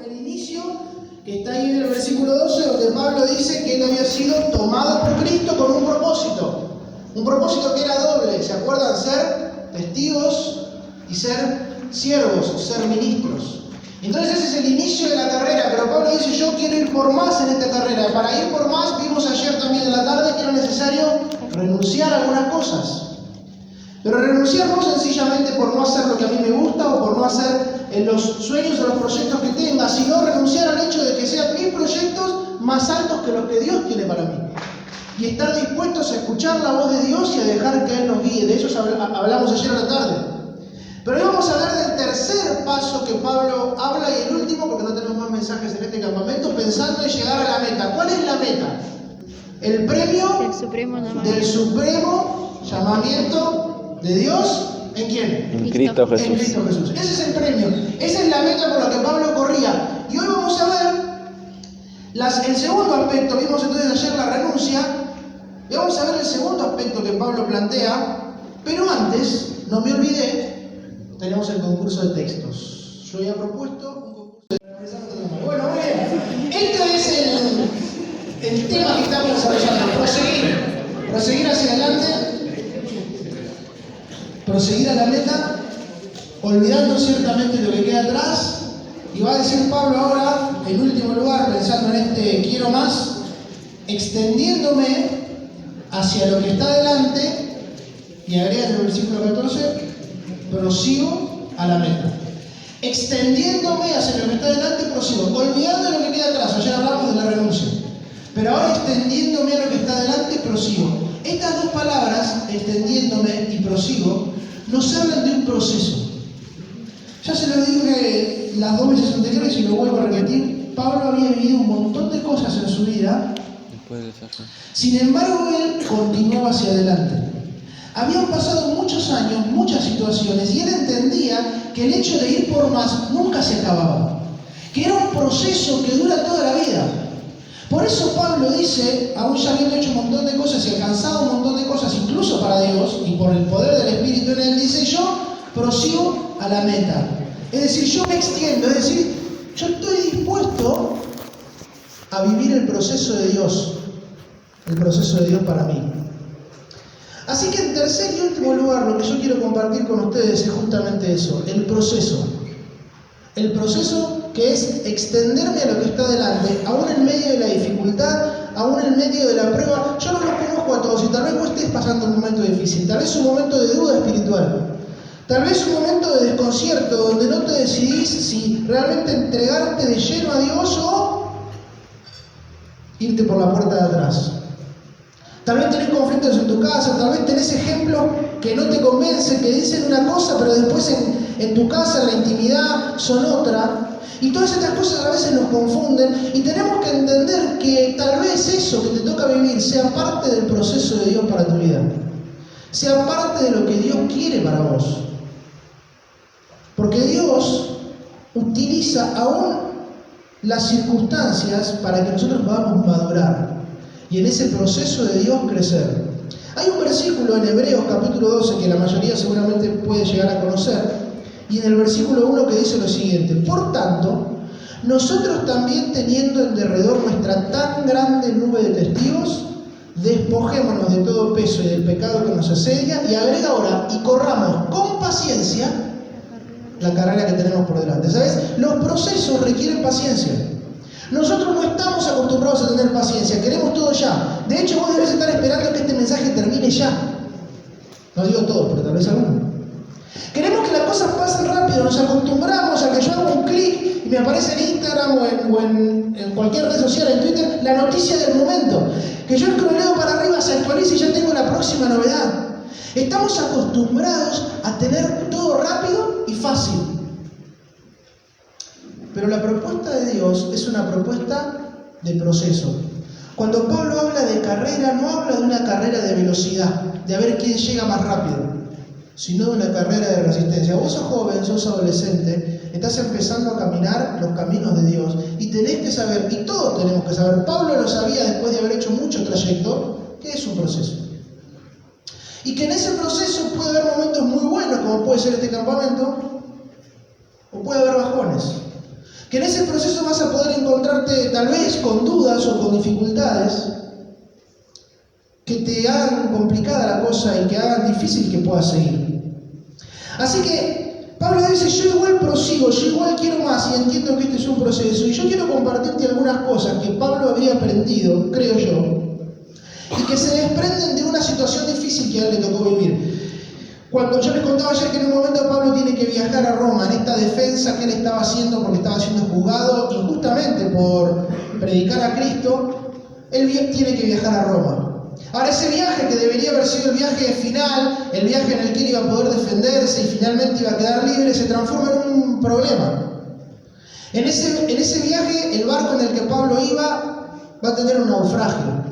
el inicio que está ahí en el versículo 12, donde Pablo dice que él había sido tomado por Cristo con un propósito. Un propósito que era doble, ¿se acuerdan? Ser testigos y ser siervos, ser ministros. Entonces ese es el inicio de la carrera, pero Pablo dice, yo quiero ir por más en esta carrera. Para ir por más, vimos ayer también en la tarde que era necesario renunciar a algunas cosas. Pero renunciar no sencillamente por no hacer lo que a mí me gusta o por no hacer los sueños o los proyectos que tenga, sino renunciar al hecho de que sean mis proyectos más altos que los que Dios tiene para mí. Y estar dispuestos a escuchar la voz de Dios y a dejar que Él nos guíe. De eso hablamos ayer a la tarde. Pero hoy vamos a hablar del tercer paso que Pablo habla y el último, porque no tenemos más mensajes en este campamento, pensando en llegar a la meta. ¿Cuál es la meta? El premio del supremo llamamiento de Dios. ¿En quién? En Cristo Jesús. En Cristo Jesús. Ese es el premio. Esa es la meta por la que Pablo corría. Y hoy vamos a ver el segundo aspecto. Vimos entonces ayer la renuncia. Y vamos a ver el segundo aspecto que Pablo plantea. Pero antes, no me olvidé, tenemos el concurso de textos. Yo había propuesto un concurso de textos. Bueno, muy bien. Este es el tema que estamos desarrollando. Proseguir hacia adelante. Proseguir a la meta, olvidando ciertamente lo que queda atrás. Y va a decir Pablo ahora, en último lugar, pensando en este quiero más, extendiéndome hacia lo que está adelante, y agrega en el versículo 14, prosigo a la meta. Extendiéndome hacia lo que está adelante, prosigo. Olvidando lo que queda atrás, ayer hablamos de la renuncia. Pero ahora extendiéndome a lo que está adelante, prosigo. Estas dos palabras, extendiéndome y prosigo, nos hablan de un proceso. Ya se lo dije las dos veces anteriores y lo vuelvo a repetir. Pablo había vivido un montón de cosas en su vida. Sin embargo, él continuaba hacia adelante. Habían pasado muchos años, muchas situaciones, y él entendía que el hecho de ir por más nunca se acababa. Que era un proceso que dura toda la vida. Por eso Pablo dice, aún ya habiendo hecho un montón de cosas y alcanzado un montón de cosas, incluso para Dios, y por el poder del Espíritu en él, dice, yo prosigo a la meta. Es decir, yo me extiendo, es decir, yo estoy dispuesto a vivir el proceso de Dios para mí. Así que en tercer y último lugar, lo que yo quiero compartir con ustedes es justamente eso, el proceso. El proceso que es extenderme a lo que está delante, aún en medio de la dificultad, aún en medio de la prueba. Yo no los conozco a todos y tal vez vos estés pasando un momento difícil, tal vez un momento de duda espiritual, tal vez un momento de desconcierto donde no te decidís si realmente entregarte de lleno a Dios o irte por la puerta de atrás. Tal vez tenés conflictos en tu casa, tal vez tenés ejemplos que no te convencen, que dicen una cosa, pero después en tu casa, en la intimidad, son otra. Y todas estas cosas a veces nos confunden y tenemos que entender que tal vez eso que te toca vivir sea parte del proceso de Dios para tu vida. Sea parte de lo que Dios quiere para vos. Porque Dios utiliza aún las circunstancias para que nosotros podamos madurar y en ese proceso de Dios crecer. Hay un versículo en Hebreos capítulo 12 que la mayoría seguramente puede llegar a conocer, y en el versículo 1 que dice lo siguiente: por tanto, nosotros también teniendo en derredor nuestra tan grande nube de testigos, despojémonos de todo peso y del pecado que nos asedia, y agrega ahora, y corramos con paciencia la carrera que tenemos por delante. ¿Sabes? Los procesos requieren paciencia. Nosotros no estamos acostumbrados a tener paciencia, queremos todo ya. De hecho, vos debes estar esperando que este mensaje termine ya. No digo todo, pero tal vez alguno. Queremos que las cosas pasen rápido, nos acostumbramos a que yo hago un clic y me aparece en Instagram o en cualquier red social, en Twitter, la noticia del momento. Que yo escroleo para arriba, se actualiza y ya tengo la próxima novedad. Estamos acostumbrados a tener todo rápido y fácil. Pero la propuesta de Dios es una propuesta de proceso. Cuando Pablo habla de carrera, no habla de una carrera de velocidad, de a ver quién llega más rápido, sino de una carrera de resistencia. Vos sos joven, sos adolescente, estás empezando a caminar los caminos de Dios y tenés que saber, y todos tenemos que saber, Pablo lo sabía después de haber hecho mucho trayecto, que es un proceso. Y que en ese proceso puede haber momentos muy buenos, como puede ser este campamento, o puede haber bajones. que en ese proceso vas a poder encontrarte tal vez con dudas o con dificultades que te hagan complicada la cosa y que hagan difícil que puedas seguir. Así que Pablo dice, yo igual prosigo, yo igual quiero más y entiendo que este es un proceso y yo quiero compartirte algunas cosas que Pablo había aprendido, creo yo, y que se desprenden de una situación difícil que a él le tocó vivir. Cuando yo les contaba ayer que en un momento Pablo tiene que viajar a Roma en esta defensa que él estaba haciendo porque estaba siendo juzgado injustamente por predicar a Cristo, él tiene que viajar a Roma. Ahora ese viaje que debería haber sido el viaje final, el viaje en el que él iba a poder defenderse y finalmente iba a quedar libre, se transforma en un problema. En ese viaje el barco en el que Pablo iba va a tener un naufragio.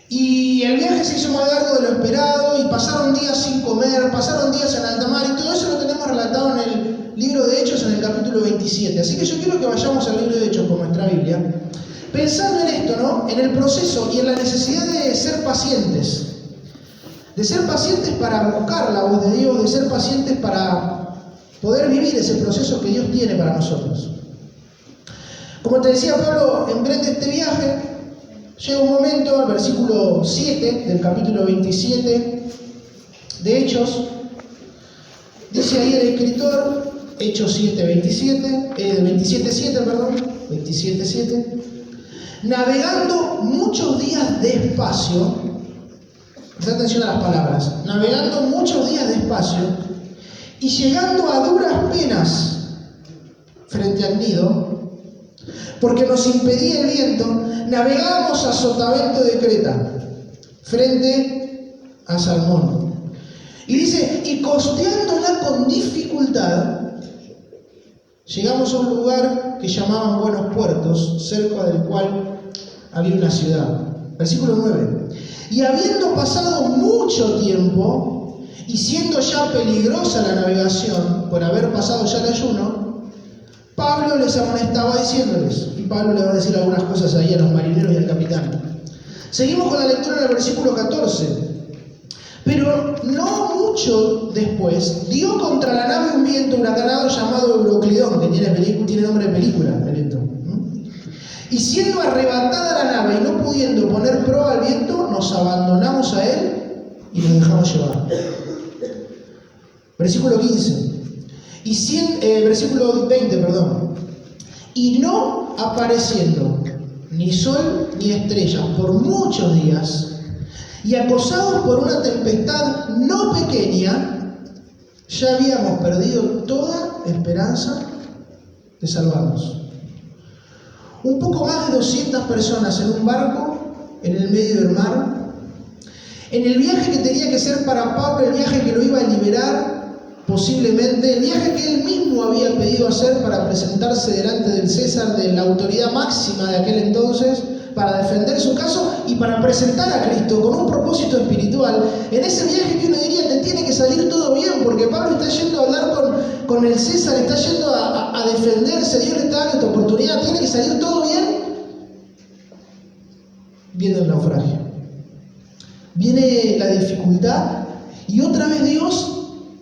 Y el viaje se hizo más largo de lo esperado y pasaron días sin comer, pasaron días en alta mar y todo eso lo tenemos relatado en el libro de Hechos en el capítulo 27. Así que yo quiero que vayamos al libro de Hechos con nuestra Biblia, pensando en esto, ¿no? En el proceso y en la necesidad de ser pacientes. De ser pacientes para buscar la voz de Dios, de ser pacientes para poder vivir ese proceso que Dios tiene para nosotros. Como te decía, Pablo emprende este viaje. Llega un momento, al versículo 7 del capítulo 27 de Hechos, dice ahí el escritor, Hechos 27:7, navegando muchos días despacio, presta atención a las palabras, navegando muchos días despacio y llegando a duras penas frente al Gnido, porque nos impedía el viento, navegábamos a Sotavento de Creta, frente a Salmón. Y dice, y costeándola con dificultad, llegamos a un lugar que llamaban Buenos Puertos, cerca del cual había una ciudad. Versículo 9. Y habiendo pasado mucho tiempo, y siendo ya peligrosa la navegación, por haber pasado ya el ayuno, Pablo les amonestaba diciéndoles, y Pablo le va a decir algunas cosas ahí a los marineros y al capitán. Seguimos con la lectura del versículo 14. Pero no mucho después, dio contra la nave un viento huracanado llamado Euroclidón, que tiene nombre de película, el viento. Y siendo arrebatada la nave y no pudiendo poner proa al viento, nos abandonamos a él y nos dejamos llevar. Versículo 15. Versículo 20, perdón. Y no apareciendo ni sol ni estrellas por muchos días, y acosados por una tempestad no pequeña, ya habíamos perdido toda esperanza de salvarnos. Un poco más de 200 personas en un barco en el medio del mar, en el viaje que tenía que ser para Pablo, el viaje que lo iba a liberar, posiblemente el viaje que él mismo había pedido hacer para presentarse delante del César, de la autoridad máxima de aquel entonces, para defender su caso y para presentar a Cristo con un propósito espiritual. En ese viaje que uno diría, te tiene que salir todo bien, porque Pablo está yendo a hablar con el César, está yendo a defenderse, Dios le está dando esta oportunidad, tiene que salir todo bien. Viene el naufragio, viene la dificultad y otra vez Dios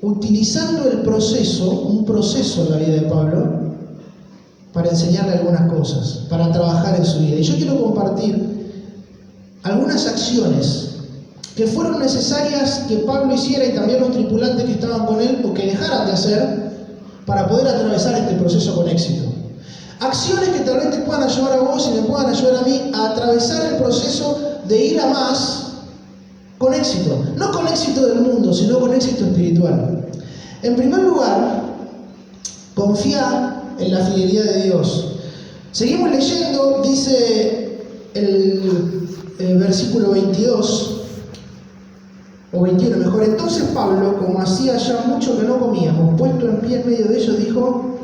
utilizando el proceso, un proceso en la vida de Pablo, para enseñarle algunas cosas, para trabajar en su vida. Y yo quiero compartir algunas acciones que fueron necesarias que Pablo hiciera y también los tripulantes que estaban con él, o que dejaran de hacer, para poder atravesar este proceso con éxito. Acciones que tal vez te puedan ayudar a vos y me puedan ayudar a mí a atravesar el proceso de ir a más con éxito. No con éxito del mundo, sino con éxito espiritual. En primer lugar, confía en la fidelidad de Dios. Seguimos leyendo, dice el versículo 22, o 21 mejor. Entonces Pablo, como hacía ya mucho que no comíamos, puesto en pie en medio de ellos, dijo: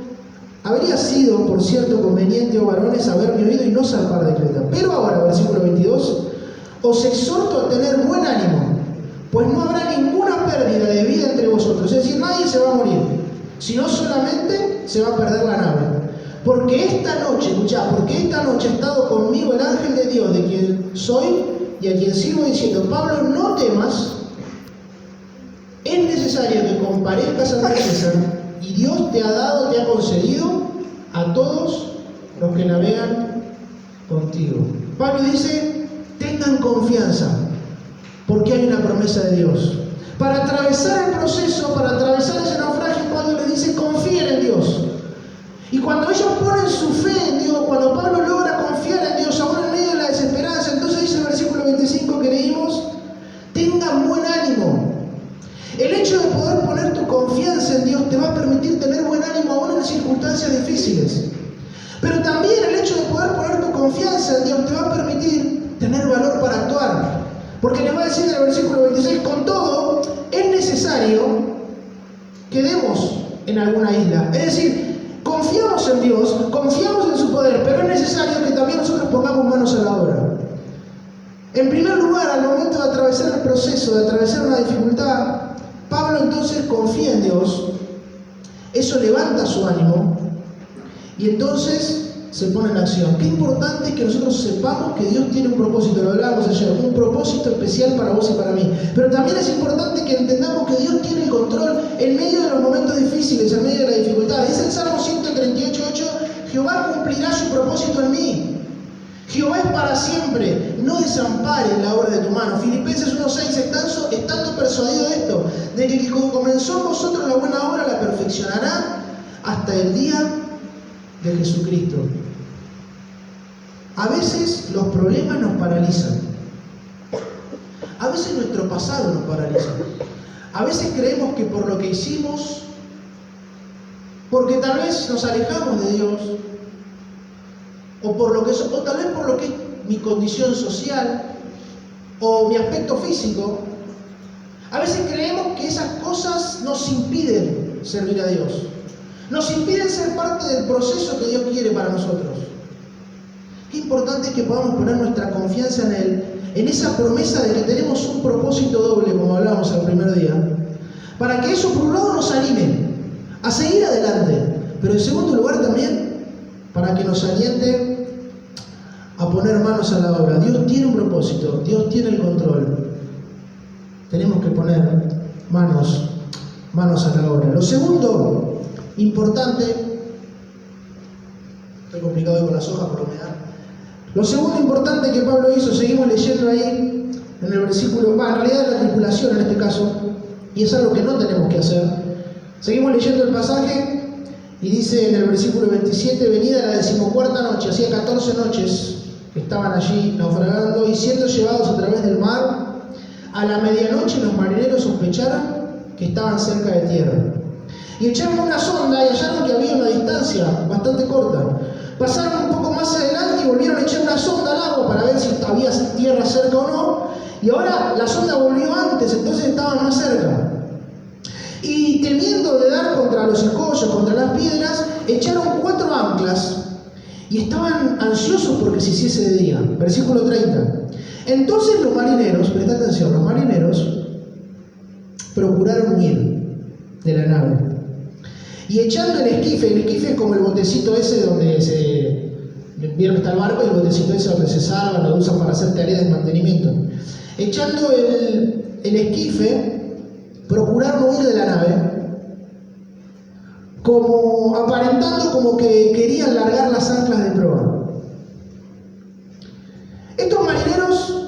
habría sido, por cierto, conveniente, oh varones, haberme oído y no zarpar de Creta. Pero ahora, versículo 22, os exhorto a tener buen ánimo, pues no habrá ninguna pérdida de vida entre vosotros. Es decir, nadie se va a morir, sino solamente se va a perder la nave. Porque esta noche, escuchá, porque esta noche ha estado conmigo el ángel de Dios, de quien soy y a quien sirvo, diciendo: Pablo, no temas, es necesario que comparezcas ante César, y Dios te ha concedido a todos los que navegan contigo. Pablo dice, tengan confianza, porque hay una promesa de Dios. Para atravesar el proceso, para atravesar ese naufragio, Pablo les dice, confíen en Dios. Y cuando ellos ponen su fe en Dios, cuando Pablo logra confiar en Dios, aún en medio de la desesperanza, entonces dice el versículo 25 que leímos, tengan buen ánimo. El hecho de poder poner tu confianza en Dios te va a permitir tener buen ánimo aún en circunstancias difíciles. Pero también el hecho de poder poner tu confianza en Dios te va a permitir tener valor para actuar. Porque les va a decir en el versículo 26, con todo, es necesario que demos en alguna isla. Es decir, confiamos en Dios, confiamos en su poder, pero es necesario que también nosotros pongamos manos a la obra. En primer lugar, al momento de atravesar el proceso, de atravesar una dificultad, Pablo entonces confía en Dios, eso levanta su ánimo y entonces se pone en acción. Qué importante es que nosotros sepamos que Dios tiene un propósito, lo hablábamos ayer, un propósito especial para vos y para mí. Pero también es importante que entendamos que Dios tiene el control en medio de los momentos difíciles, en medio de la dificultad. Dice el Salmo 138:8, Jehová cumplirá su propósito en mí. Jehová es para siempre, no desampares la obra de tu mano. Filipenses 1:6, estando persuadido de esto, de que como comenzó en vosotros la buena obra, la perfeccionará hasta el día de Jesucristo. A veces los problemas nos paralizan. A veces nuestro pasado nos paraliza. A veces creemos que por lo que hicimos, porque tal vez nos alejamos de Dios, o tal vez por lo que es mi condición social o mi aspecto físico, a veces creemos que esas cosas nos impiden servir a Dios, nos impiden ser parte del proceso que Dios quiere para nosotros. Qué importante es que podamos poner nuestra confianza en Él, en esa promesa de que tenemos un propósito doble, como hablábamos el primer día, para que eso por un lado nos anime a seguir adelante, pero en segundo lugar también para que nos aliente a poner manos a la obra. Dios tiene un propósito, Dios tiene el control. Tenemos que poner manos a la obra. Lo segundo, importante, estoy complicado hoy con las hojas por la humedad. Lo segundo importante que Pablo hizo, seguimos leyendo ahí en el versículo, en realidad la tripulación en este caso, y es algo que no tenemos que hacer. Seguimos leyendo el pasaje. Y dice en el versículo 27, venida la 14ª noche, hacía 14 noches que estaban allí naufragando y siendo llevados a través del mar, a la medianoche los marineros sospecharon que estaban cerca de tierra. Y echaron una sonda y hallaron que había una distancia bastante corta. Pasaron un poco más adelante y volvieron a echar una sonda al agua para ver si había tierra cerca o no. Y ahora la sonda volvió antes, entonces estaban más cerca. Y temiendo de dar contra los escollos, contra las piedras, echaron 4 anclas y estaban ansiosos porque se hiciese de día. Versículo 30. Entonces los marineros, presta atención, los marineros procuraron huir de la nave. Y echando el esquife es como el botecito ese donde vieron está el barco y el botecito ese donde se salvan, lo usan para hacer tareas de mantenimiento. Echando el esquife, procuraron huir de la nave, como aparentando como que querían largar las anclas de proa. Estos marineros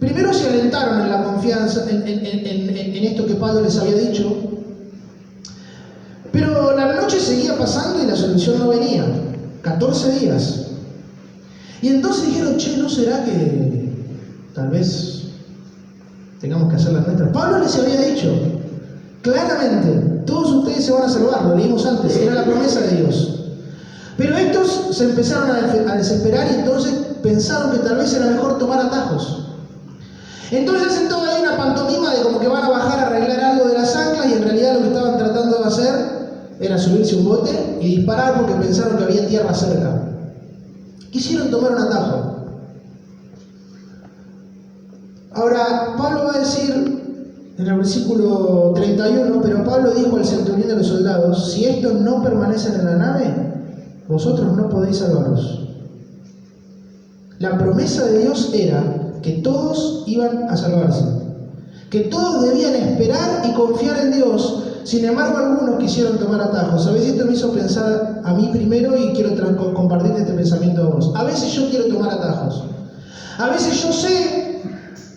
primero se alentaron en la confianza, en esto que Pablo les había dicho, pero la noche seguía pasando y la solución no venía. 14 días. Y entonces dijeron, ¿no será que tal vez tengamos que hacer las nuestras? Pablo les había dicho claramente, todos ustedes se van a salvar, lo leímos antes, era la promesa de Dios. Pero estos se empezaron a desesperar y entonces pensaron que tal vez era mejor tomar atajos. Entonces hacen toda ahí una pantomima de como que van a bajar a arreglar algo de las anclas y en realidad lo que estaban tratando de hacer era subirse un bote y disparar porque pensaron que había tierra cerca. Quisieron tomar un atajo. Ahora, Pablo va a decir en el versículo 31, pero Pablo dijo al centurión de los soldados, si estos no permanecen en la nave, vosotros no podéis salvaros. La promesa de Dios era que todos iban a salvarse, que todos debían esperar y confiar en Dios, Sin embargo, algunos quisieron tomar atajos. A veces esto me hizo pensar a mí primero y quiero compartirte este pensamiento a vos. A veces yo quiero tomar atajos. A veces yo sé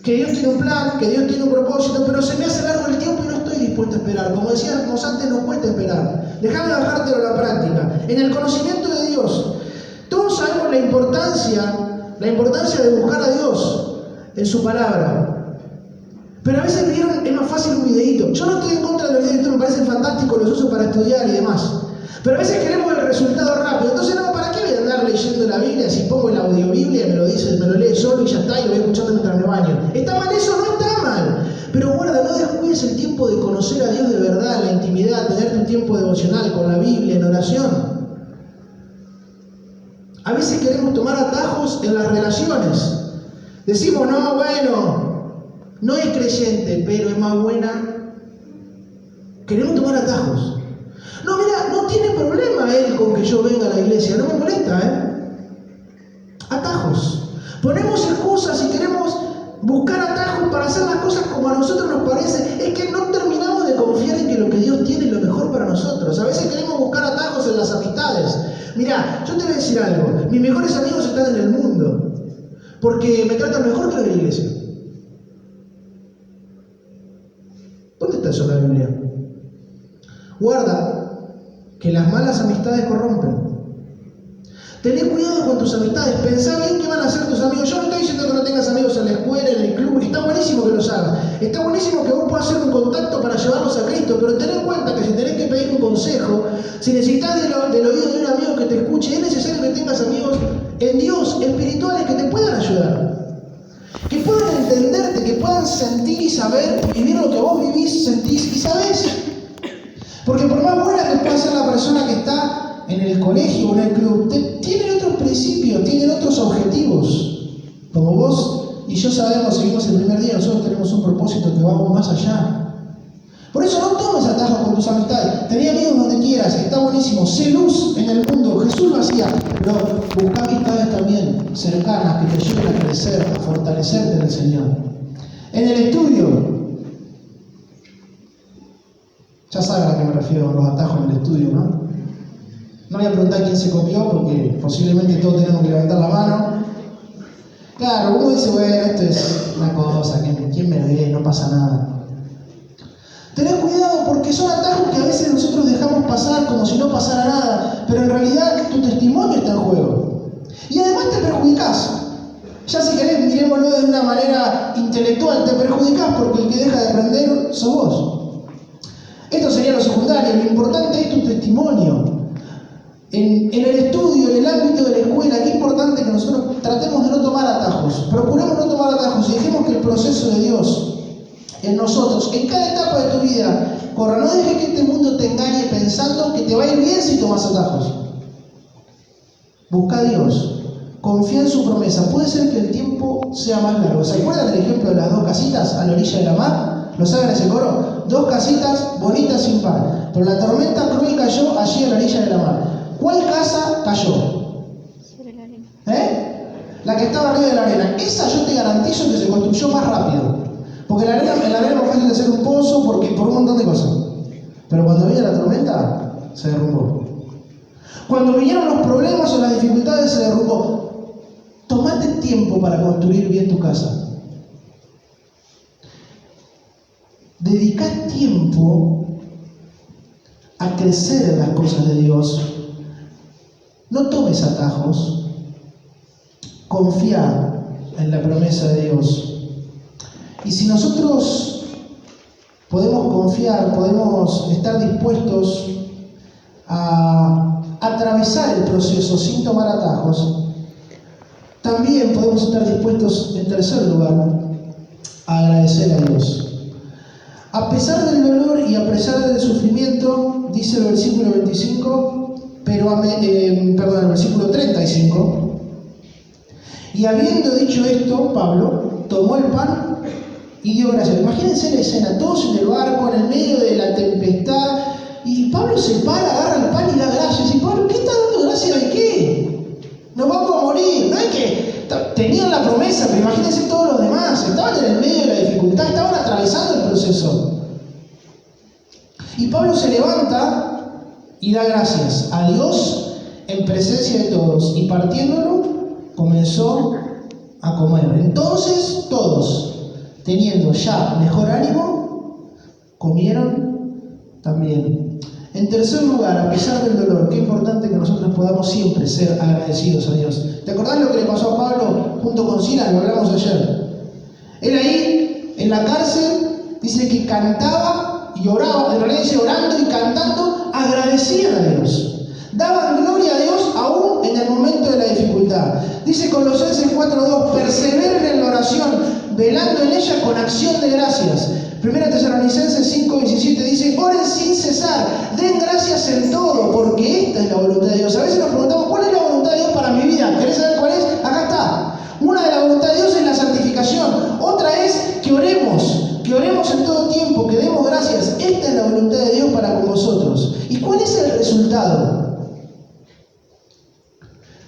que Dios tiene un plan, que Dios tiene un propósito, pero se me hace largo el tiempo y no estoy dispuesto a esperar. Como decíamos antes, nos cuesta esperar. Déjame bajártelo a la práctica. En el conocimiento de Dios, todos sabemos la importancia de buscar a Dios en su palabra. Pero a veces vieron, es más fácil un videíto. Yo no estoy en contra de los videitos, me parecen fantásticos, los uso para estudiar y demás. Pero a veces queremos el resultado rápido. Entonces, no, ¿para qué voy a andar leyendo la Biblia si pongo el audiobiblia, me lo lee solo y ya está, y lo voy escuchando mientras me baño? ¿Está mal eso? No está mal. Pero guarda, no descuides el tiempo de conocer a Dios de verdad, la intimidad, tener tu tiempo devocional con la Biblia, en oración. A veces queremos tomar atajos en las relaciones. Decimos, no, bueno, no es creyente, pero es más buena. Queremos tomar atajos. No, mira, no tiene problema él con que yo venga a la iglesia, no me molesta, Atajos. Ponemos excusas y queremos buscar atajos para hacer las cosas como a nosotros nos parece. Es que no terminamos de confiar en que lo que Dios tiene es lo mejor para nosotros. A veces queremos buscar atajos en las amistades. Mirá, yo te voy a decir algo. Mis mejores amigos están en el mundo, porque me tratan mejor que los de la iglesia. ¿Dónde está eso en la Biblia? Guarda, que las malas amistades corrompen. Tené cuidado con tus amistades. Pensá bien qué van a hacer tus amigos. Yo no estoy diciendo que no tengas amigos en la escuela, en el club. Está buenísimo que los hagas. Está buenísimo que vos puedas hacer un contacto para llevarlos a Cristo. Pero ten en cuenta que si tenés que pedir un consejo, si necesitas del oído de un amigo que te escuche, es necesario que tengas amigos en Dios, espirituales, que te puedan ayudar. Que puedan entenderte, que puedan sentir y saber, vivir lo que vos vivís, sentís y sabés. Porque por más buena que pueda ser la persona que está en el colegio o en el club, tienen otros principios, tienen otros objetivos. Como vos y yo sabemos, seguimos el primer día, nosotros tenemos un propósito que va aún más allá. Por eso no tomes atajos con tus amistades. Tenía amigos donde quieras, está buenísimo. Sé luz en el mundo, Jesús lo hacía. Pero busca amistades también cercanas que te ayuden a crecer, a fortalecerte en el Señor. En el estudio, ya saben a qué me refiero, los atajos en el estudio, ¿no? No voy a preguntar quién se copió, porque posiblemente todos tenemos que levantar la mano. Claro, uno dice, bueno, esto es una cosa, ¿quién me ve? No pasa nada. Tened cuidado, porque son atajos que a veces nosotros dejamos pasar como si no pasara nada, pero en realidad tu testimonio está en juego. Y además te perjudicás. Ya si querés, miremoslo de una manera intelectual, te perjudicás porque el que deja de aprender sos vos. Esto sería lo secundario, lo importante es tu testimonio. En el estudio, en el ámbito de la escuela, qué importante que nosotros tratemos de no tomar atajos. Procuremos no tomar atajos y dejemos que el proceso de Dios en nosotros, en cada etapa de tu vida, corra. No dejes que este mundo te engañe pensando que te va a ir bien si tomas atajos. Busca a Dios. Confía en su promesa. Puede ser que el tiempo sea más largo. ¿Se acuerdan del ejemplo de las dos casitas a la orilla de la mar? ¿Lo saben ese coro? Dos casitas bonitas sin par. Pero la tormenta cruel cayó allí a la orilla de la mar. ¿Cuál casa cayó? Sobre la arena. La que estaba arriba de la arena. Esa yo te garantizo que se construyó más rápido. Porque en la arena es más fácil de hacer un pozo por un montón de cosas. Pero cuando vino la tormenta, se derrumbó. Cuando vinieron los problemas o las dificultades, se derrumbó. Tomate tiempo para construir bien tu casa. Dedica tiempo a crecer en las cosas de Dios. No tomes atajos. Confía en la promesa de Dios. Y si nosotros podemos confiar, podemos estar dispuestos a atravesar el proceso sin tomar atajos, también podemos estar dispuestos, en tercer lugar, a agradecer a Dios. A pesar del dolor y a pesar del sufrimiento, dice el versículo 25, el versículo 35, y habiendo dicho esto, Pablo tomó el pan y dio gracias. Imagínense la escena, todos en el barco, en el medio de la tempestad, y Pablo se para, agarra el pan y da gracias. Y Pablo, ¿qué está dando gracias de qué? Nos vamos a morir. No es que tenían la promesa, pero imagínense todos los demás, estaban en el medio de la dificultad, estaban atravesando el proceso. Y Pablo y da gracias a Dios en presencia de todos, y partiéndolo, comenzó a comer. Entonces todos, teniendo ya mejor ánimo, comieron también. En tercer lugar, a pesar del dolor, qué importante que nosotros podamos siempre ser agradecidos a Dios. ¿Te acordás lo que le pasó a Pablo junto con Silas? Lo hablamos ayer. Él ahí, en la cárcel, dice que cantaba y oraba, en realidad dice orando y cantando, agradecían a Dios. Daban gloria a Dios aún en el momento de la dificultad. Dice Colosenses 4:2, perseveren en la oración, velando en ella con acción de gracias. 1 Tesalonicenses 5:17 dice, oren sin cesar, den gracias en todo, porque esta es la voluntad de Dios. A veces nos preguntamos, ¿cuál es la voluntad de Dios para mi vida? ¿Querés saber cuál es? Acá está. Una de la voluntad de Dios es la santificación. Otra es que oremos en todo tiempo, que demos gracias. Esta es la voluntad de Dios para con vosotros. ¿Y cuál es el resultado?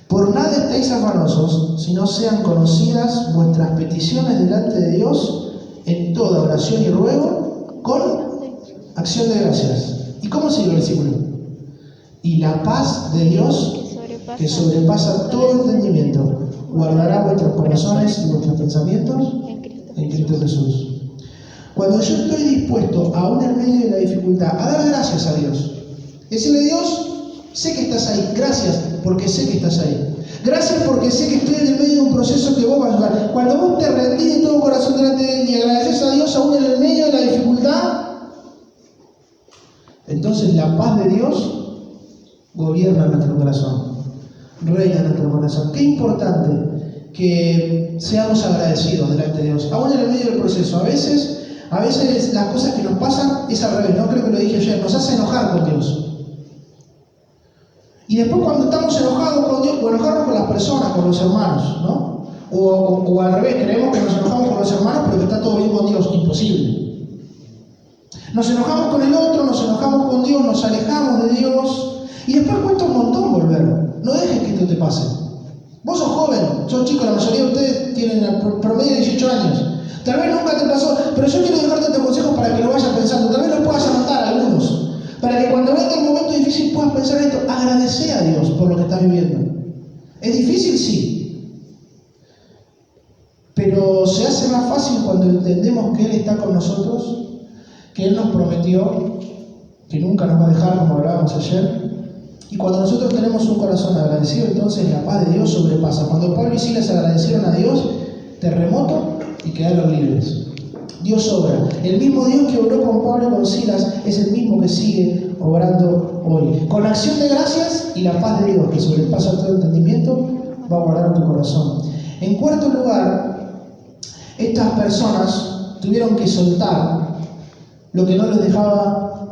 Por nada estéis afanosos, si no sean conocidas vuestras peticiones delante de Dios en toda oración y ruego con acción de gracias. ¿Y cómo sigue el versículo? Y la paz de Dios, que sobrepasa todo entendimiento, guardará vuestros corazones y vuestros pensamientos en Cristo Jesús. Cuando yo estoy dispuesto, aún en medio de la dificultad, a dar gracias a Dios, decirle a Dios, sé que estás ahí, gracias porque sé que estás ahí. Gracias porque sé que estoy en el medio de un proceso que vos vas a ayudar. Cuando vos te rendís de todo corazón delante de Él y agradeces a Dios aún en el medio de la dificultad, entonces la paz de Dios gobierna nuestro corazón, reina en nuestro corazón. Qué importante que seamos agradecidos delante de Dios, aún en el medio del proceso. A veces las cosas que nos pasan es al revés, no creo que lo dije ayer, nos hace enojar con Dios. Y después cuando estamos enojados con Dios, o enojarnos con las personas, con los hermanos, ¿no? O al revés, creemos que nos enojamos con los hermanos, pero que está todo bien con Dios, imposible. Nos enojamos con el otro, nos enojamos con Dios, nos alejamos de Dios, y después cuesta un montón volver. No dejes que esto te pase. Vos sos joven, sos chico, la mayoría de ustedes tienen el promedio de 18 años. Tal vez nunca te pasó, pero yo quiero dejarte este consejo para que lo vayas pensando. Tal vez lo puedas anotar algunos. Para que cuando venga el momento difícil puedas pensar esto, agradece a Dios por lo que estás viviendo. ¿Es difícil? Sí. Pero se hace más fácil cuando entendemos que Él está con nosotros, que Él nos prometió que nunca nos va a dejar, como hablábamos ayer. Y cuando nosotros tenemos un corazón agradecido, entonces la paz de Dios sobrepasa. Cuando Pablo y Silas agradecieron a Dios, terremoto y quedaron libres. Dios obra. El mismo Dios que obró con Pablo y con Silas es el mismo que sigue obrando hoy. Con acción de gracias y la paz de Dios que sobrepasa todo entendimiento va a guardar tu corazón. En cuarto lugar, estas personas tuvieron que soltar lo que no les dejaba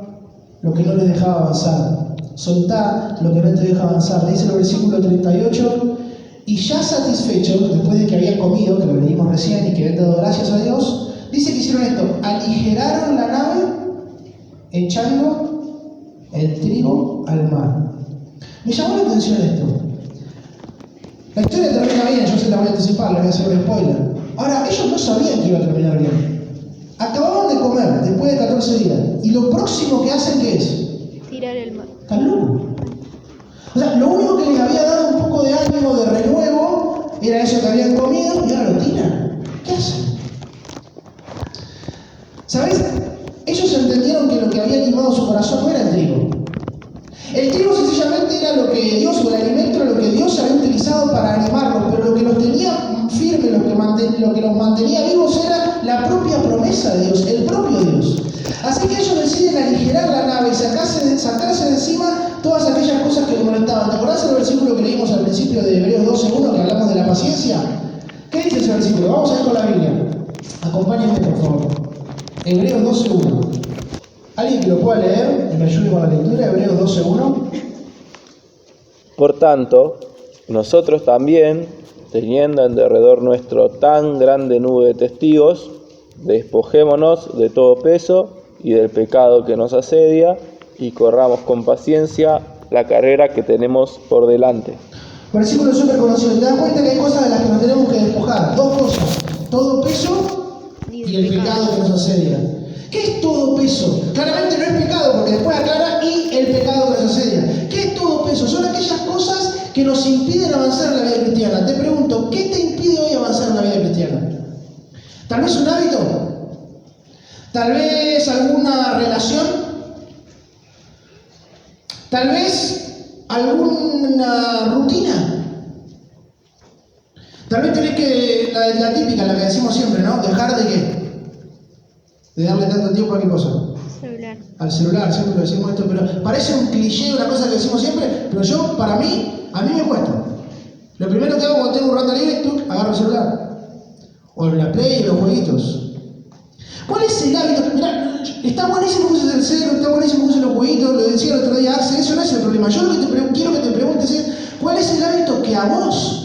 avanzar. Soltar lo que no te deja avanzar. Dice el versículo 38, y ya satisfechos, después de que habían comido, que lo leímos recién, y que habían dado gracias a Dios, dice que hicieron esto, aligeraron la nave echando el trigo al mar. Me llamó la atención esto. La historia termina bien, yo se la voy a anticipar, le voy a hacer un spoiler. Ahora, ellos no sabían que iba a terminar bien. Acababan de comer después de 14 días. Y lo próximo que hacen, ¿qué es? Tirar el mar. Están locos. O sea, lo único que les había dado un poco de ánimo, de renuevo, era eso que habían comido y ahora lo tiran. ¿Qué hacen? ¿Sabes? Ellos entendieron que lo que había animado su corazón no era el trigo. El trigo sencillamente era lo que Dios, o el alimento era lo que Dios había utilizado para animarlos, pero lo que los tenía firmes, lo que los mantenía vivos era la propia promesa de Dios, el propio Dios. Así que ellos deciden aligerar la nave y sacarse de encima todas aquellas cosas que los molestaban. ¿Te acordás del versículo que leímos al principio de Hebreos 12:1 que hablamos de la paciencia? ¿Qué dice ese versículo? Vamos a ver con la Biblia. Acompáñenme, por favor. Hebreos 12:1. ¿Alguien que lo pueda leer y me ayude con la lectura? Hebreos 12:1. Por tanto, nosotros también, teniendo en derredor nuestro tan grande nube de testigos, despojémonos de todo peso y del pecado que nos asedia y corramos con paciencia la carrera que tenemos por delante. Versículo súper conocido. Te das cuenta que hay cosas de las que nos tenemos que despojar. Dos cosas. Todo peso y el pecado que nos asedia. ¿Qué es todo peso? Claramente no es pecado, porque después aclara y el pecado que nos asedia. ¿Qué es todo peso? Son aquellas cosas que nos impiden avanzar en la vida cristiana. Te pregunto, ¿qué te impide hoy avanzar en la vida cristiana? ¿Tal vez un hábito? ¿Tal vez alguna relación? ¿Tal vez alguna rutina? Tal vez tenés que, la típica, la que decimos siempre, ¿no? ¿Dejar de qué? De darle tanto tiempo a qué cosa. Celular. Al celular, siempre lo decimos esto, pero parece un cliché, una cosa que decimos siempre, pero yo, para mí, a mí me cuesta. Lo primero que hago cuando tengo un rato libre, tú agarro el celular. O la Play, o los jueguitos. ¿Cuál es el hábito? Mirá, está buenísimo que uses el celu, está buenísimo que uses los jueguitos, lo decía el otro día Axel, eso no es el problema. Yo lo que quiero que te preguntes es, ¿cuál es el hábito que a vos,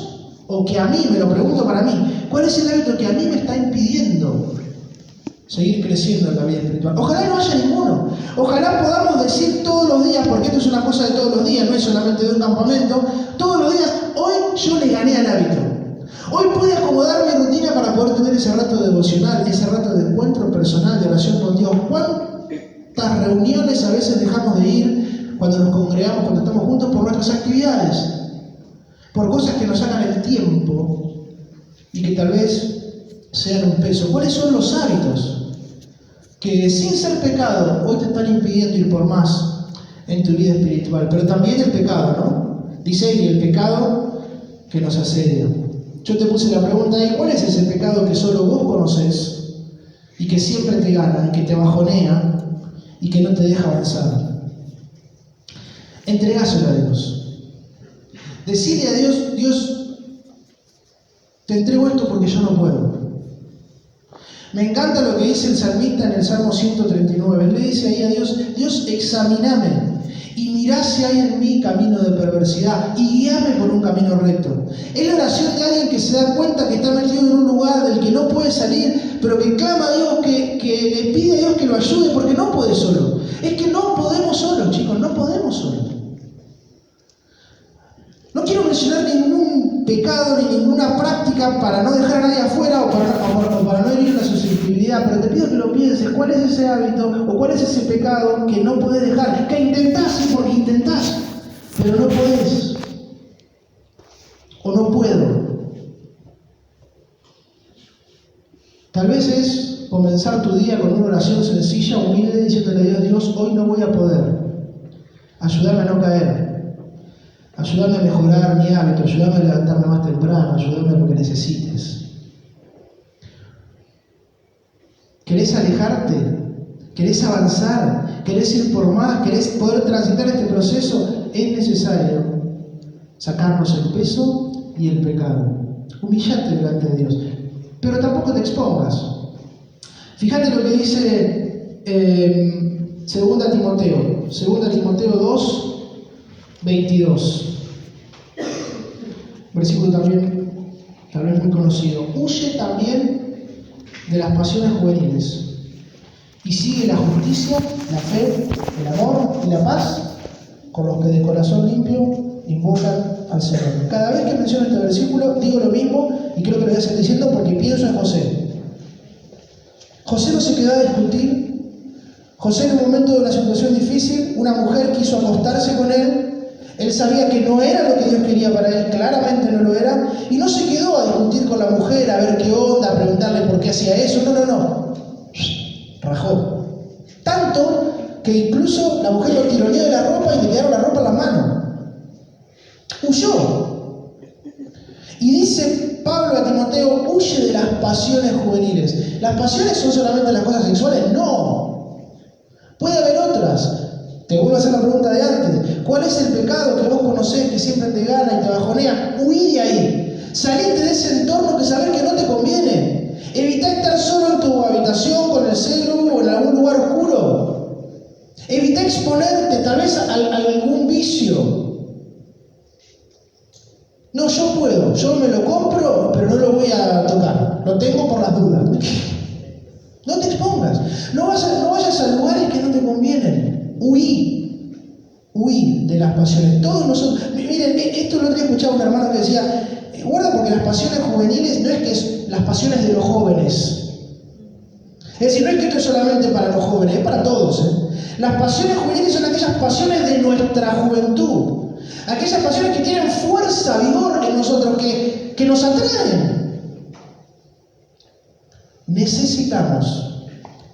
o que a mí, me lo pregunto para mí, cuál es el hábito que a mí me está impidiendo seguir creciendo en la vida espiritual? Ojalá no haya ninguno. Ojalá podamos decir todos los días, porque esto es una cosa de todos los días, no es solamente de un campamento, todos los días, hoy yo le gané al hábito. Hoy pude acomodar mi rutina para poder tener ese rato devocional, ese rato de encuentro personal, de oración con Dios. ¿Cuántas reuniones a veces dejamos de ir cuando nos congregamos, cuando estamos juntos por nuestras actividades? Por cosas que nos sacan el tiempo y que tal vez sean un peso. ¿Cuáles son los hábitos que sin ser pecado hoy te están impidiendo ir por más en tu vida espiritual? Pero también el pecado, ¿no? Dice, y el pecado que nos asedia. Yo te puse la pregunta ahí, ¿cuál es ese pecado que solo vos conocés y que siempre te gana, y que te bajonea y que no te deja avanzar? Entregáselo a Dios. Decirle a Dios, Dios, te entrego esto porque yo no puedo. Me encanta lo que dice el salmista en el Salmo 139. Él le dice ahí a Dios, Dios, examíname y mirá si hay en mí camino de perversidad y guíame por un camino recto. Es la oración de alguien que se da cuenta que está metido en un lugar del que no puede salir, pero que clama a Dios, que le pide a Dios que lo ayude porque no puede solo. Es que no podemos solos, chicos, no podemos solos. No quiero mencionar ningún pecado ni ninguna práctica para no dejar a nadie afuera o para no herir la susceptibilidad, pero te pido que lo pienses, ¿cuál es ese hábito o cuál es ese pecado que no podés dejar? Que intentás, porque intentás, pero no podés. O no puedo. Tal vez es comenzar tu día con una oración sencilla, humilde, diciéndole a Dios, Dios, hoy no voy a poder. Ayúdame a no caer. Ayúdame a mejorar mi hábito, ayúdame a levantarme más temprano, ayúdame a lo que necesites. ¿Querés alejarte? ¿Querés avanzar? ¿Querés ir por más? ¿Querés poder transitar este proceso? Es necesario sacarnos el peso y el pecado. Humillate delante de Dios, pero tampoco te expongas. Fíjate lo que dice 2 Timoteo 2, 22. Versículo también, tal vez muy conocido. Huye también de las pasiones juveniles y sigue la justicia, la fe, el amor y la paz con los que de corazón limpio invocan al Señor. Cada vez que menciono este versículo digo lo mismo y creo que lo voy a seguir diciendo porque pienso en José. José no se quedó a discutir. José, en un momento de una situación difícil, una mujer quiso acostarse con él. Él sabía que no era lo que Dios quería para él, claramente no lo era, y no se quedó a discutir con la mujer, a ver qué onda, a preguntarle por qué hacía eso. No. Rajó. Tanto que incluso la mujer lo tironeó de la ropa y le quedaron la ropa en la mano. Huyó. Y dice Pablo a Timoteo, huye de las pasiones juveniles. ¿Las pasiones son solamente las cosas sexuales? No. Puede haber otras. Te vuelvo a hacer la pregunta de antes. ¿Cuál es el pecado que vos conocés que siempre te gana y te bajonea? Huí de ahí. Salite de ese entorno que sabés que no te conviene. Evitá estar solo en tu habitación con el celu o en algún lugar oscuro. Evitá exponerte tal vez a algún vicio. No, yo puedo, yo me lo compro, pero no lo voy a tocar. Lo tengo por las dudas. No te expongas. No vayas a lugares que no te convienen. Huí de las pasiones. Todos nosotros. Miren, esto lo otro día escuchaba un hermano que decía, guarda porque las pasiones juveniles no es que es las pasiones de los jóvenes. Es Es decir, no es que esto es solamente para los jóvenes, es para todos. Las pasiones juveniles son aquellas pasiones de nuestra juventud. Aquellas pasiones que tienen fuerza, vigor en nosotros, que nos atraen. Necesitamos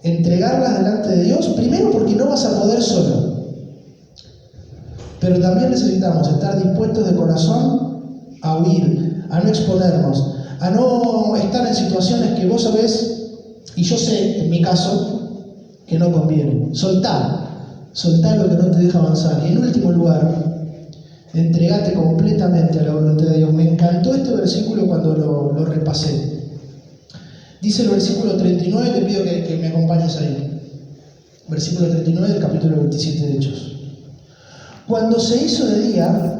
entregarlas delante de Dios, primero porque no vas a poder solo. Pero también necesitamos estar dispuestos de corazón a huir, a no exponernos, a no estar en situaciones que vos sabés, y yo sé, en mi caso, que no conviene. Soltar lo que no te deja avanzar. Y en último lugar, entregate completamente a la voluntad de Dios. Me encantó este versículo cuando lo repasé. Dice el versículo 39, te pido que me acompañes ahí. Versículo 39 del capítulo 27 de Hechos. Cuando se hizo de día,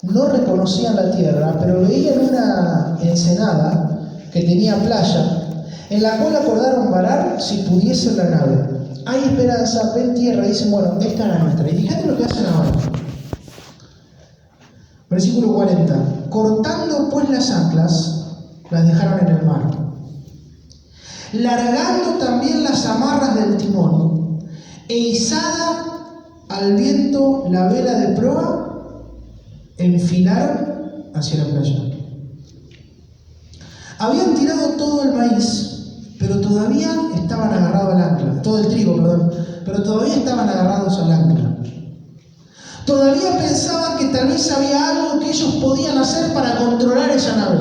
no reconocían la tierra, pero veían una ensenada que tenía playa, en la cual acordaron varar si pudiese la nave. Hay esperanza, ven tierra, y dicen, bueno, esta es la nuestra. Y fíjate lo que hacen ahora. Versículo 40. Cortando pues las anclas, las dejaron en el mar. Largando también las amarras del timón, e izada al viento la vela de proa, enfilaron hacia la playa. Habían tirado todo el maíz, pero todavía estaban agarrados al ancla. Todo el trigo, perdón. Pero todavía estaban agarrados al ancla. Todavía pensaban que tal vez había algo que ellos podían hacer para controlar esa nave.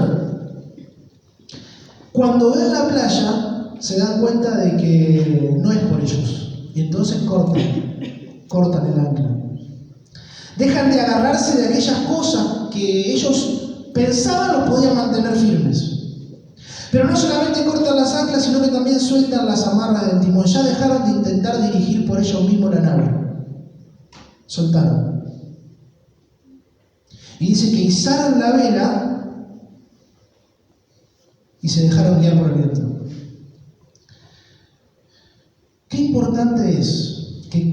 Cuando ven la playa, se dan cuenta de que no es por ellos. Y entonces cortan el ancla. Dejan de agarrarse de aquellas cosas que ellos pensaban los podían mantener firmes. Pero no solamente cortan las anclas, sino que también sueltan las amarras del timón. Ya dejaron de intentar dirigir por ellos mismos la nave. Soltaron. Y dice que izaron la vela y se dejaron guiar por el viento. Qué importante es que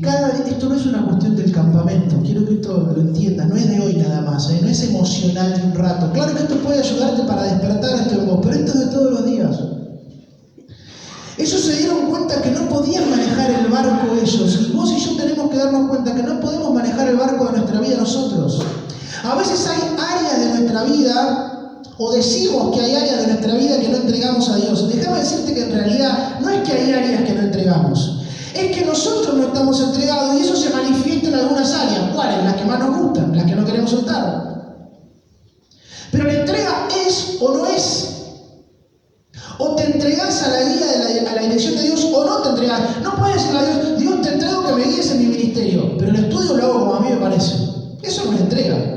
esto no es una cuestión del campamento, quiero que esto lo entiendas, no es de hoy nada más, no es emocional de un rato. Claro que esto puede ayudarte para despertar esto en vos, pero esto es de todos los días. Ellos se dieron cuenta que no podían manejar el barco ellos, y vos y yo tenemos que darnos cuenta que no podemos manejar el barco de nuestra vida nosotros. A veces hay áreas de nuestra vida, o decimos que hay áreas de nuestra vida que no entregamos a Dios. Déjame decirte que en realidad no es que hay áreas que no entregamos. Es que nosotros no estamos entregados y eso se manifiesta en algunas áreas. ¿Cuáles? Las que más nos gustan, las que no queremos soltar. Pero la entrega es o no es. O te entregas a la guía, a la dirección de Dios, o no te entregas. No puedes decirle a Dios, Dios, te entrego que me guíes en mi ministerio, pero el estudio lo hago como a mí me parece. Eso no es entrega.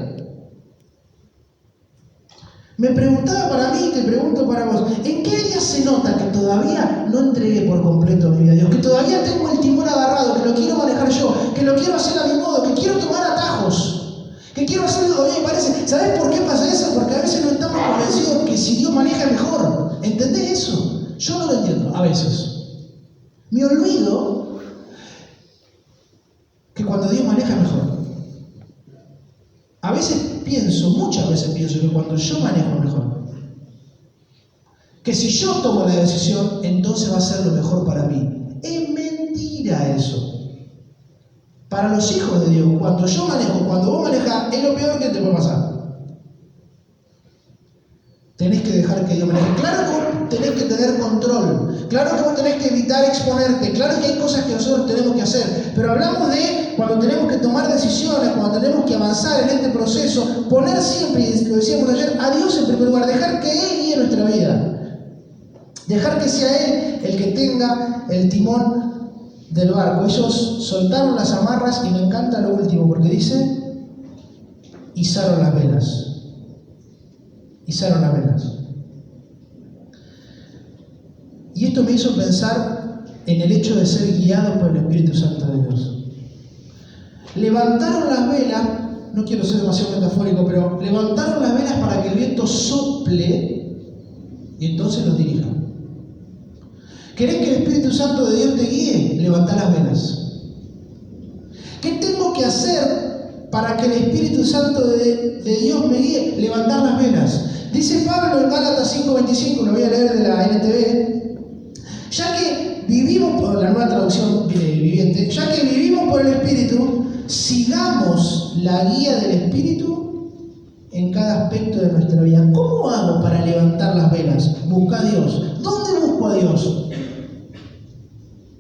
Me preguntaba para mí y te pregunto para vos, ¿en qué área se nota que todavía no entregué por completo mi vida a Dios? Que todavía tengo el timón agarrado, que lo quiero manejar yo, que lo quiero hacer a mi modo, que quiero tomar atajos, que quiero hacerlo todavía me parece. ¿Sabés por qué pasa eso? Porque a veces no estamos convencidos que si Dios maneja mejor. ¿Entendés eso? Yo no lo entiendo, a veces. Me olvido que cuando Dios maneja mejor. A veces pienso, muchas veces pienso que cuando yo manejo mejor, que si yo tomo la decisión, entonces va a ser lo mejor para mí. Es mentira eso. Para los hijos de Dios, cuando yo manejo, cuando vos manejás, es lo peor que te puede pasar. Tenés que dejar que Dios maneje. Claro que vos tenés que tener control. Claro que vos tenés que evitar exponerte. Claro que hay cosas que nosotros tenemos que hacer. Pero hablamos de cuando tenemos que tomar decisiones, cuando tenemos que avanzar en este proceso, poner siempre, y lo decíamos ayer, a Dios en primer lugar. Dejar que Él guíe nuestra vida. Dejar que sea Él el que tenga el timón del barco. Ellos soltaron las amarras y me encanta lo último porque dice, izaron las velas. Izaron las velas. Y esto me hizo pensar en el hecho de ser guiado por el Espíritu Santo de Dios. Levantaron las velas, no quiero ser demasiado metafórico, pero levantaron las velas para que el viento sople y entonces los dirija. ¿Querés que el Espíritu Santo de Dios te guíe? Levantá las velas. ¿Qué tengo que hacer para que el Espíritu Santo de Dios me guíe? Levantar las velas. Dice Pablo en Gálatas 5:25, lo voy a leer de la NTV, Ya que vivimos por la nueva traducción viviente, ya que vivimos por el Espíritu, sigamos la guía del Espíritu en cada aspecto de nuestra vida. ¿Cómo hago para levantar las velas? Busca a Dios. ¿Dónde busco a Dios?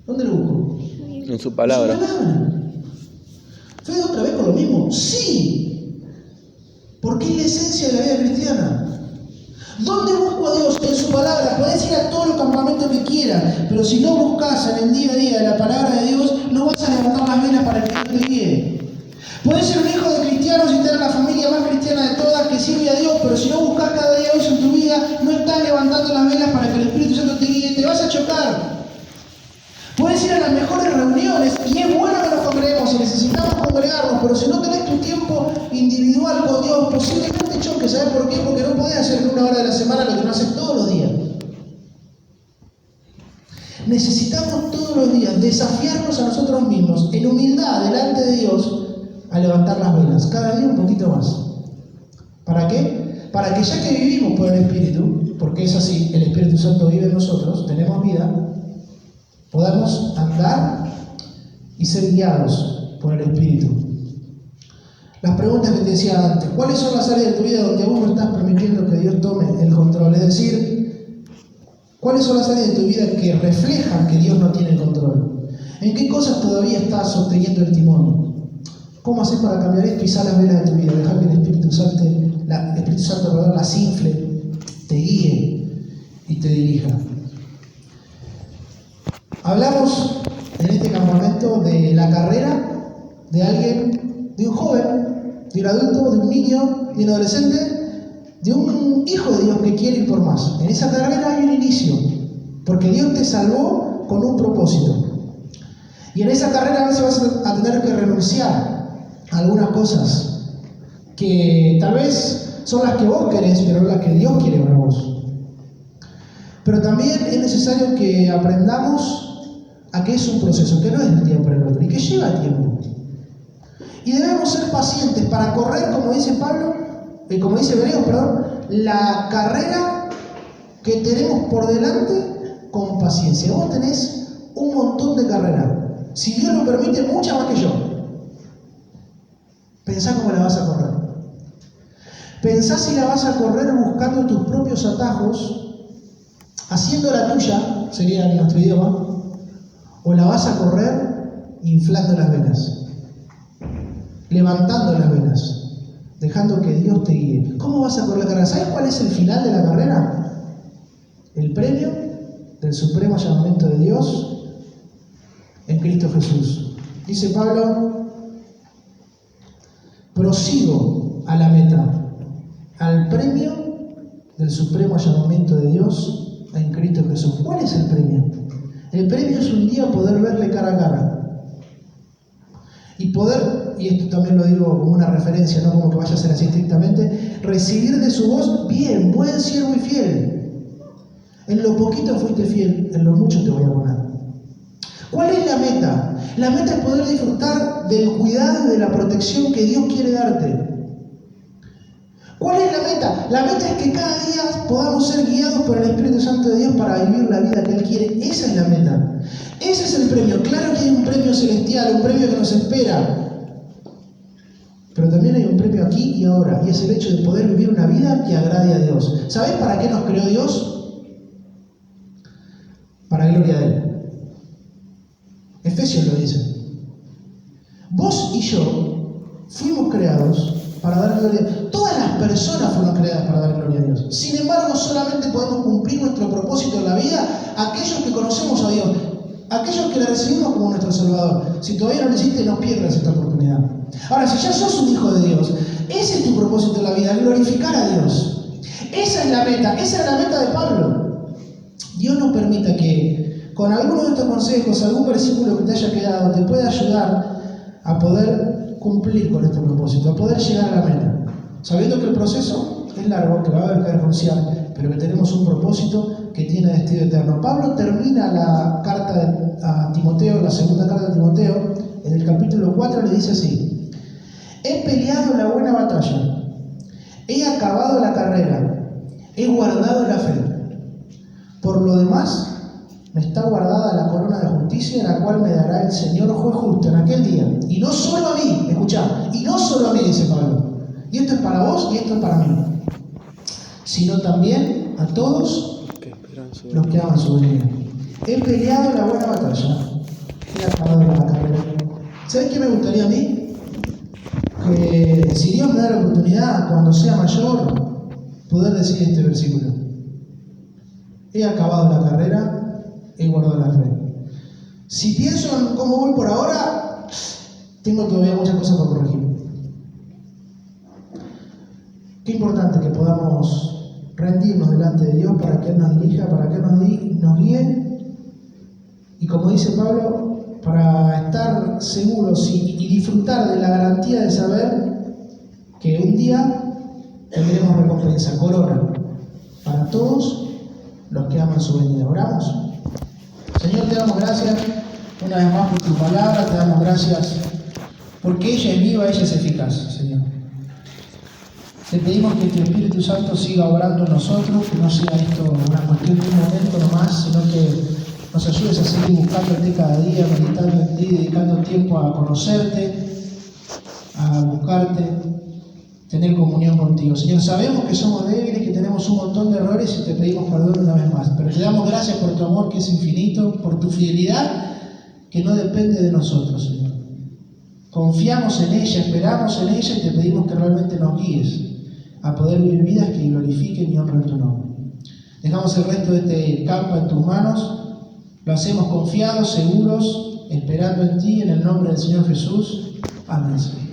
¿Dónde lo busco? En su palabra. En su palabra. ¿Fede otra vez con lo mismo? Sí. Porque es la esencia de la vida cristiana. ¿Dónde busco a Dios? En su palabra. Podés ir a todos los campamentos que quieras, pero si no buscas en el día a día la palabra de Dios, no vas a levantar las velas para que Dios te guíe. Podés ser un hijo de cristianos y tener la familia más cristiana de todas que sirve a Dios, pero si no buscas cada día a Dios en tu vida, no estás levantando las velas para que el Espíritu Santo te guíe, te vas a chocar. Puedes ir a las mejores reuniones y es bueno que nos congreguemos y necesitamos congregarnos, pero si no tenés tu tiempo individual con Dios, posiblemente choques. ¿Sabes por qué? Porque no podés hacer en una hora de la semana lo que no haces todos los días. Necesitamos todos los días desafiarnos a nosotros mismos en humildad delante de Dios a levantar las velas, cada día un poquito más. ¿Para qué? Para que ya que vivimos por el Espíritu, porque es así, el Espíritu Santo vive en nosotros, tenemos vida, podamos andar y ser guiados por el Espíritu. Las preguntas que te decía antes: ¿cuáles son las áreas de tu vida donde aún no estás permitiendo que Dios tome el control? Es decir, ¿cuáles son las áreas de tu vida que reflejan que Dios no tiene el control? ¿En qué cosas todavía estás sosteniendo el timón? ¿Cómo haces para cambiar esto? Izar las velas de tu vida, dejar que el Espíritu Santo las infle, te guíe y te dirija. Hablamos en este campamento de la carrera de alguien, de un joven, de un adulto, de un niño, de un adolescente, de un hijo de Dios que quiere ir por más. En esa carrera hay un inicio, porque Dios te salvó con un propósito. Y en esa carrera a veces vas a tener que renunciar a algunas cosas que tal vez son las que vos querés, pero no las que Dios quiere para vos. Pero también es necesario que aprendamos a que es un proceso, que no es de un día para el otro y que lleva tiempo. Y debemos ser pacientes para correr, como dice Hebreos, la carrera que tenemos por delante con paciencia. Vos tenés un montón de carrera. Si Dios lo permite, mucha más que yo. Pensá cómo la vas a correr. Pensá si la vas a correr buscando tus propios atajos, haciendo la tuya, sería en nuestro idioma, o la vas a correr inflando las velas, levantando las velas, dejando que Dios te guíe. ¿Cómo vas a correr la carrera? ¿Sabes cuál es el final de la carrera? El premio del supremo llamamiento de Dios en Cristo Jesús. Dice Pablo: prosigo a la meta, al premio del supremo llamamiento de Dios en Cristo Jesús. ¿Cuál es el premio? El premio es un día poder verle cara a cara. Y poder, y esto también lo digo como una referencia, no como que vaya a ser así estrictamente, recibir de su voz: bien, buen siervo y fiel. En lo poquito fuiste fiel, en lo mucho te voy a poner. ¿Cuál es la meta? La meta es poder disfrutar del cuidado y de la protección que Dios quiere darte. ¿Cuál es la meta? La meta es que cada día podamos ser guiados por el Espíritu Santo de Dios para vivir la vida que Él quiere. Esa es la meta. Ese es el premio. Claro que hay un premio celestial, un premio que nos espera. Pero también hay un premio aquí y ahora, y es el hecho de poder vivir una vida que agrade a Dios. ¿Sabés para qué nos creó Dios? Para gloria de Él. Efesios lo dice. Vos y yo fuimos creados para dar gloria a Dios. Todas las personas fueron creadas para dar gloria a Dios. Sin embargo, solamente podemos cumplir nuestro propósito en la vida aquellos que conocemos a Dios, aquellos que le recibimos como nuestro Salvador. Si todavía no lo hiciste, no pierdas esta oportunidad. Ahora, si ya sos un hijo de Dios, ese es tu propósito en la vida, glorificar a Dios. Esa es la meta de Pablo. Dios no permita que con alguno de estos consejos, algún versículo que te haya quedado, te pueda ayudar a poder cumplir con este propósito, a poder llegar a la meta. Sabiendo que el proceso es largo, que va a haber que renunciar, pero que tenemos un propósito que tiene destino eterno. Pablo termina la carta a Timoteo, la segunda carta de Timoteo, en el capítulo 4 le dice así: he peleado la buena batalla, he acabado la carrera, he guardado la fe. Por lo demás, me está guardada la corona de justicia, la cual me dará el Señor juez justo en aquel día. Y no solo a mí, escuchá, y no solo a mí, dice Pablo. Y esto es para vos y esto es para mí. Sino también a todos los que aman su venida. He peleado la buena batalla. He acabado la carrera. ¿Sabes qué me gustaría a mí? Que si Dios me da la oportunidad, cuando sea mayor, poder decir este versículo. He acabado la carrera, he guardado la fe. Si pienso en cómo voy por ahora, tengo todavía muchas cosas por corregir. Qué importante que podamos rendirnos delante de Dios para que Él nos dirija, para que Él nos guíe. Y como dice Pablo, para estar seguros y disfrutar de la garantía de saber que un día tendremos recompensa, corona, para todos los que aman su venida. Oramos. Señor, te damos gracias una vez más por tu palabra, te damos gracias porque ella es viva, ella es eficaz, Señor. Te pedimos que tu Espíritu Santo siga obrando en nosotros, que no sea esto una cuestión de un momento nomás, sino que nos ayudes a seguir buscándote cada día, meditando en ti, dedicando tiempo a conocerte, a buscarte, tener comunión contigo. Señor, sabemos que somos débiles, que tenemos un montón de errores y te pedimos perdón una vez más, pero te damos gracias por tu amor que es infinito, por tu fidelidad que no depende de nosotros, Señor. Confiamos en ella, esperamos en ella y te pedimos que realmente nos guíes a poder vivir vidas que glorifiquen y honren tu nombre. Dejamos el resto de este campo en tus manos, lo hacemos confiados, seguros, esperando en ti, en el nombre del Señor Jesús. Amén.